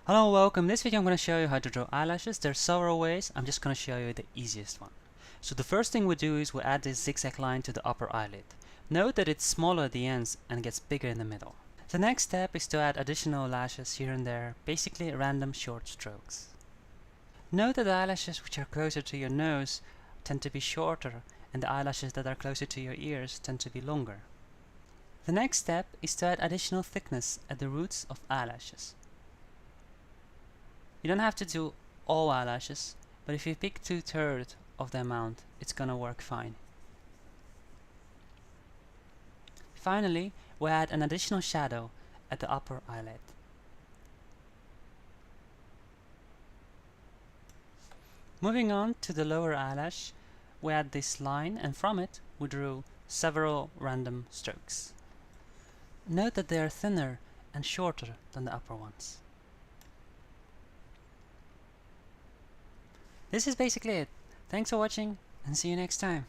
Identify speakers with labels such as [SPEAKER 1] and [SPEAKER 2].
[SPEAKER 1] Hello and welcome. In this video I'm going to show you how to draw eyelashes. There are several ways. I'm just going to show you the easiest one. So the first thing we do is we add this zigzag line to the upper eyelid. Note that it's smaller at the ends and gets bigger in the middle. The next step is to add additional lashes here and there, basically random short strokes. Note that the eyelashes which are closer to your nose tend to be shorter, and the eyelashes that are closer to your ears tend to be longer. The next step is to add additional thickness at the roots of eyelashes. You don't have to do all eyelashes, but if you pick 2/3 of the amount, it's gonna work fine. Finally, we add an additional shadow at the upper eyelid. Moving on to the lower eyelash, we add this line, and from it we drew several random strokes. Note that they are thinner and shorter than the upper ones. This is basically it. Thanks for watching and see you next time.